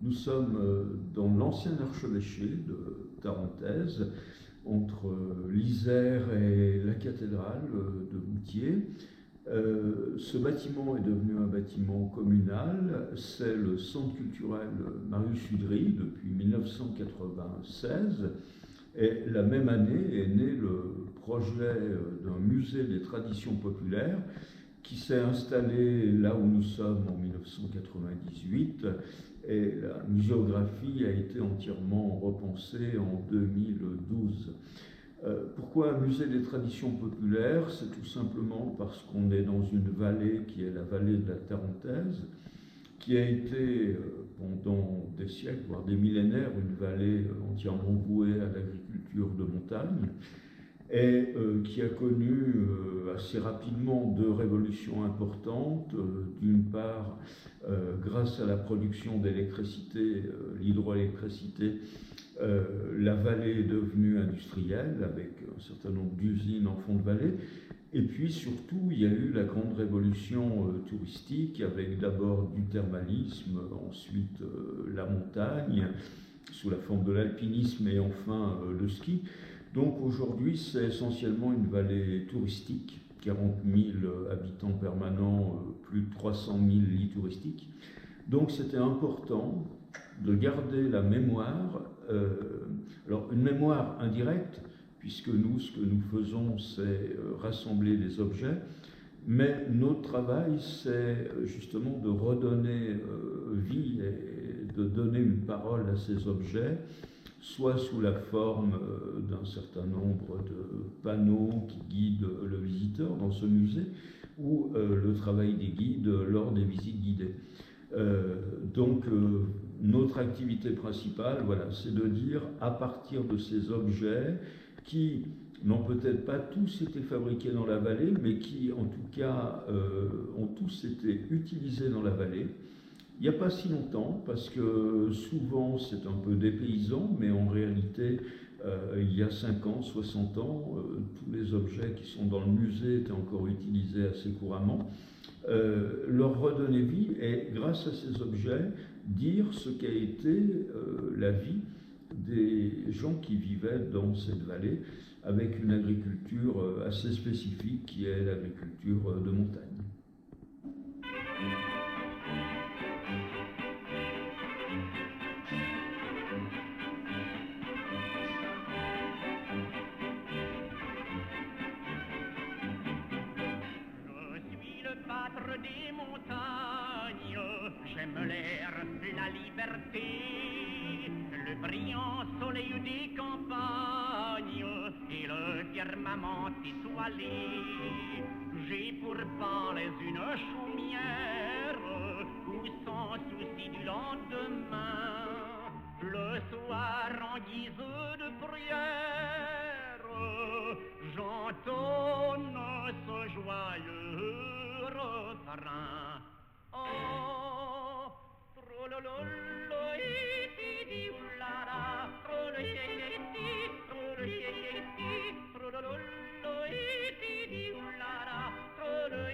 Nous sommes dans l'ancien archevêché de Tarentaise, entre l'Isère et la cathédrale de Moutier. Ce bâtiment est devenu un bâtiment communal, c'est le centre culturel Marius Udry depuis 1996. Et la même année est né le projet d'un musée des traditions populaires qui s'est installé là où nous sommes en 1998, et la muséographie a été entièrement repensée en 2012. Pourquoi un musée des traditions populaires? C'est tout simplement parce qu'on est dans une vallée qui est la vallée de la Tarentaise, qui a été pendant des siècles, voire des millénaires, une vallée entièrement vouée à l'agriculture de montagne, et qui a connu assez rapidement deux révolutions importantes. D'une part, grâce à la production d'électricité, l'hydroélectricité, la vallée est devenue industrielle avec un certain nombre d'usines en fond de vallée. Et puis surtout, il y a eu la grande révolution touristique avec d'abord du thermalisme, ensuite la montagne sous la forme de l'alpinisme et enfin le ski. Donc aujourd'hui, c'est essentiellement une vallée touristique, 40 000 habitants permanents, plus de 300 000 lits touristiques. Donc c'était important de garder la mémoire, alors une mémoire indirecte, puisque nous, ce que nous faisons, c'est rassembler les objets, mais notre travail, c'est justement de redonner vie et de donner une parole à ces objets, soit sous la forme d'un certain nombre de panneaux qui guident le visiteur dans ce musée, ou le travail des guides lors des visites guidées. Donc notre activité principale, voilà, c'est de dire, à partir de ces objets qui n'ont peut-être pas tous été fabriqués dans la vallée, mais qui en tout cas ont tous été utilisés dans la vallée. Il n'y a pas si longtemps, parce que souvent c'est un peu dépaysant, mais en réalité, il y a 50, 60 ans, tous les objets qui sont dans le musée étaient encore utilisés assez couramment. Leur redonner vie et, grâce à ces objets, dire ce qu'a été la vie des gens qui vivaient dans cette vallée, avec une agriculture assez spécifique qui est l'agriculture de montagne. Des montagnes, j'aime l'air, la liberté, le brillant soleil des campagnes et le firmament étoilé. J'ai pour parler une chaumière où sans souci du lendemain, le soir en guise de prière, j'entonne ce joyeux refrain. Oh, trolololo, iti, ulala, trolololo, trolololo, iti, ulala, trolololo,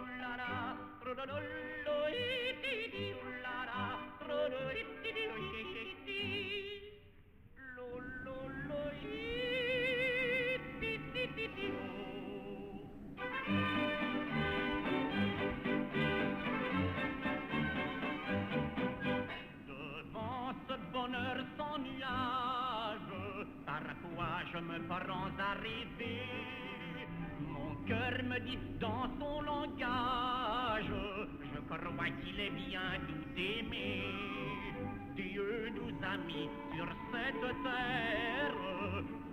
ulala, trolololo, ulala, trolololo, iti, ulala, trolololo. Devant ce bonheur sans nuage, par quoi je me prends à rêver, mon cœur me dit dans son langage, je crois qu'il est bien tout aimé. Dieu nous a mis sur cette terre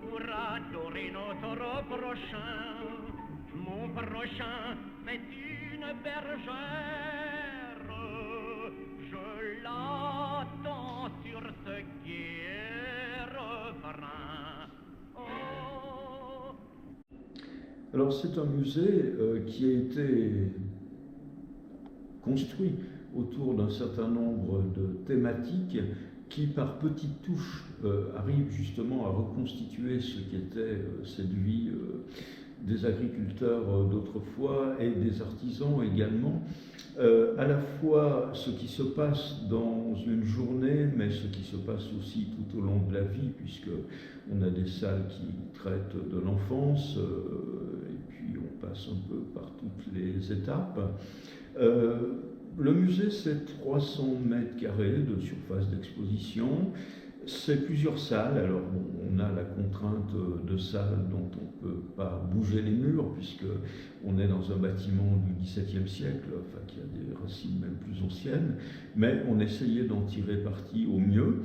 pour adorer notre prochain. Mon prochain, c'est une bergère. Je l'attends sur ce gai refrain. Oh. Alors c'est un musée qui a été construit autour d'un certain nombre de thématiques qui, par petites touches, arrivent justement à reconstituer ce qu'était cette vie des agriculteurs d'autrefois et des artisans également. À la fois ce qui se passe dans une journée, mais ce qui se passe aussi tout au long de la vie, puisque on a des salles qui traitent de l'enfance, et puis on passe un peu par toutes les étapes. Le musée, c'est 300 mètres carrés de surface d'exposition. C'est plusieurs salles. Alors, on a la contrainte de salles dont on ne peut pas bouger les murs, puisqu'on est dans un bâtiment du XVIIe siècle, enfin, qui a des racines même plus anciennes, mais on essayait d'en tirer parti au mieux.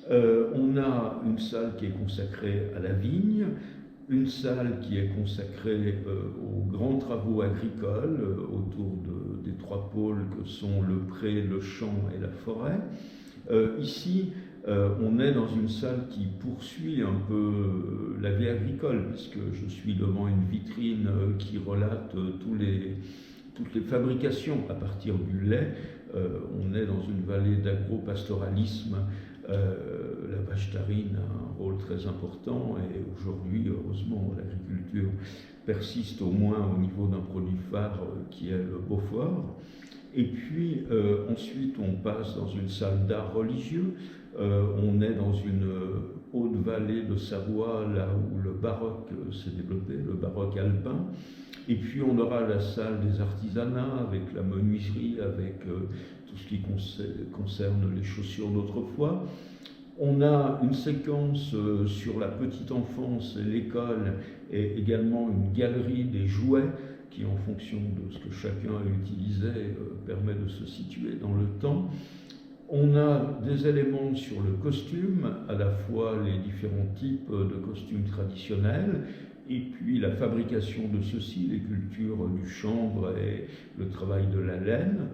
On a une salle qui est consacrée à la vigne, une salle qui est consacrée aux grands travaux agricoles autour des trois pôles que sont le pré, le champ et la forêt. Ici, on est dans une salle qui poursuit un peu la vie agricole, puisque je suis devant une vitrine qui relate toutes les fabrications à partir du lait. On est dans une vallée d'agro-pastoralisme. La vache tarine a un rôle très important et aujourd'hui, heureusement, l'agriculture persiste au moins au niveau d'un produit phare qui est le Beaufort. Et puis ensuite on passe dans une salle d'art religieux. On est dans une haute vallée de Savoie, là où le baroque s'est développé, le baroque alpin. Et puis on aura la salle des artisanats avec la menuiserie, avec tout ce qui concerne les chaussures d'autrefois. On a une séquence sur la petite enfance et l'école, et également une galerie des jouets qui, en fonction de ce que chacun utilisait, permet de se situer dans le temps. On a des éléments sur le costume, à la fois les différents types de costumes traditionnels, et puis la fabrication de ceux-ci, les cultures du chanvre et le travail de la laine.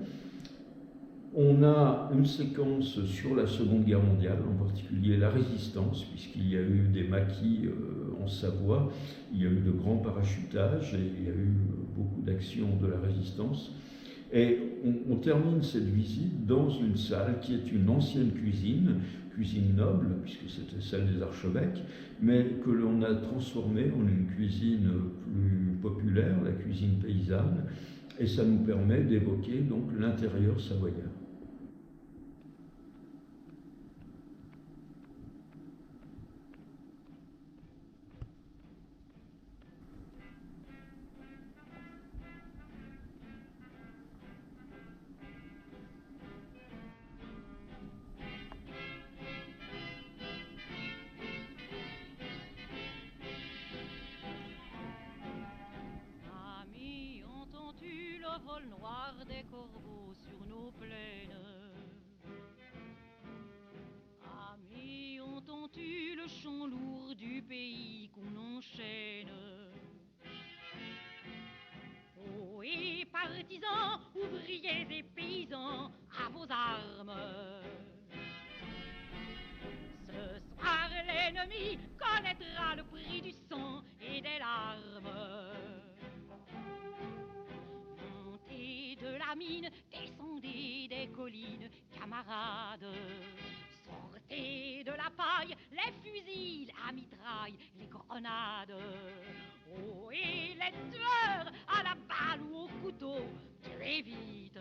On a une séquence sur la Seconde Guerre mondiale, en particulier la Résistance, puisqu'il y a eu des maquis en Savoie, il y a eu de grands parachutages et il y a eu beaucoup d'actions de la Résistance. Et on termine cette visite dans une salle qui est une ancienne cuisine noble, puisque c'était celle des archevêques, mais que l'on a transformée en une cuisine plus populaire, la cuisine paysanne, et ça nous permet d'évoquer donc l'intérieur savoyard. Vol noir des corbeaux sur nos plaines. Amis, entends-tu le chant lourd du pays qu'on enchaîne? Oh, et partisans, ouvriers et paysans, à vos armes. Ce soir, l'ennemi connaîtra le prix du sang et des larmes. De la mine, descendez des collines, camarades. Sortez de la paille, les fusils, la mitraille, les grenades. Oh, et les tueurs, à la balle ou au couteau, très vite.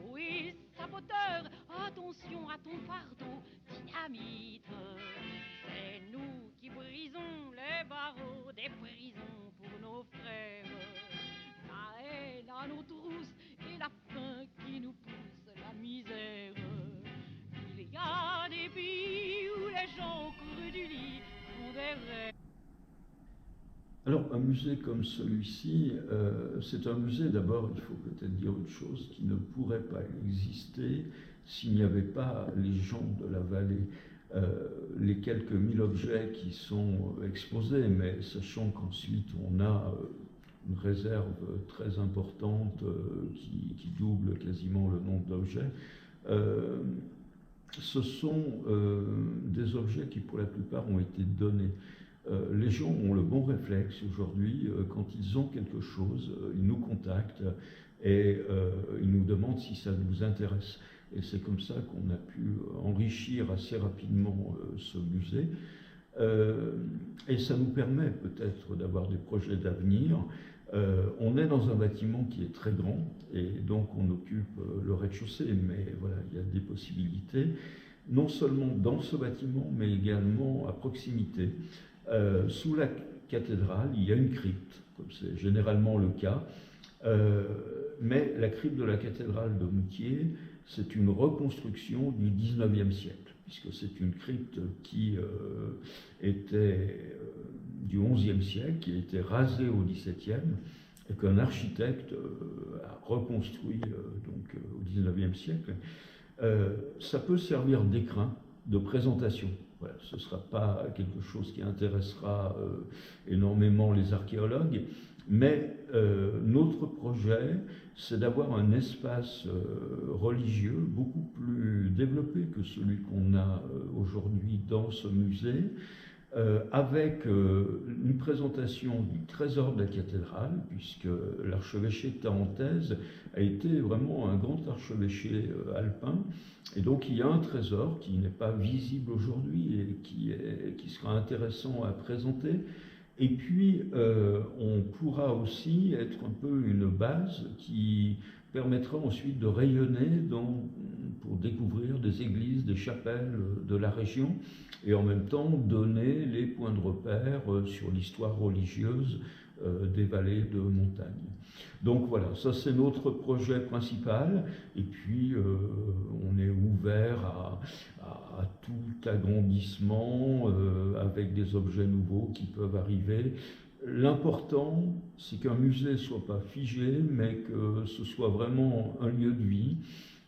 Oh, et saboteurs, attention à ton fardeau, dynamite. C'est nous qui brisons les barreaux des prisons pour nos frères. La haine à nos trousses et la faim qui nous pousse la misère. Il y a des pays où les gens au creux du lit font des rêves. Alors, un musée comme celui-ci, c'est un musée, d'abord, il faut peut-être dire une chose, qui ne pourrait pas exister s'il n'y avait pas les gens de la vallée. Les quelques 1000 objets qui sont exposés, mais sachant qu'ensuite on a une réserve très importante qui double quasiment le nombre d'objets. Ce sont des objets qui, pour la plupart, ont été donnés. Les gens ont le bon réflexe aujourd'hui, quand ils ont quelque chose, ils nous contactent et ils nous demandent si ça nous intéresse. Et c'est comme ça qu'on a pu enrichir assez rapidement ce musée. Et ça nous permet peut-être d'avoir des projets d'avenir. On est dans un bâtiment qui est très grand, et donc on occupe le rez-de-chaussée, mais voilà, il y a des possibilités, non seulement dans ce bâtiment, mais également à proximité. Sous la cathédrale, il y a une crypte, comme c'est généralement le cas, mais la crypte de la cathédrale de Moutier, c'est une reconstruction du XIXe siècle, puisque c'est une crypte qui était du XIe siècle, qui a été rasée au XVIIe, et qu'un architecte a reconstruit donc, au XIXe siècle. Ça peut servir d'écrin de présentation. Voilà, ce ne sera pas quelque chose qui intéressera énormément les archéologues, mais notre projet, c'est d'avoir un espace religieux beaucoup plus développé que celui qu'on a aujourd'hui dans ce musée, avec une présentation du trésor de la cathédrale, puisque l'archevêché de Tarentaise a été vraiment un grand archevêché alpin, et donc il y a un trésor qui n'est pas visible aujourd'hui et qui sera intéressant à présenter. Et puis on pourra aussi être un peu une base qui permettra ensuite de rayonner pour découvrir des églises, des chapelles de la région, et en même temps donner les points de repère sur l'histoire religieuse des vallées de montagne. Donc voilà, ça c'est notre projet principal, et puis on est ouvert à tout agrandissement avec des objets nouveaux qui peuvent arriver. L'important, c'est qu'un musée ne soit pas figé, mais que ce soit vraiment un lieu de vie.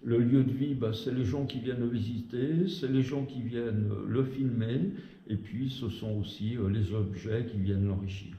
Le lieu de vie, c'est les gens qui viennent le visiter, c'est les gens qui viennent le filmer, et puis ce sont aussi les objets qui viennent l'enrichir.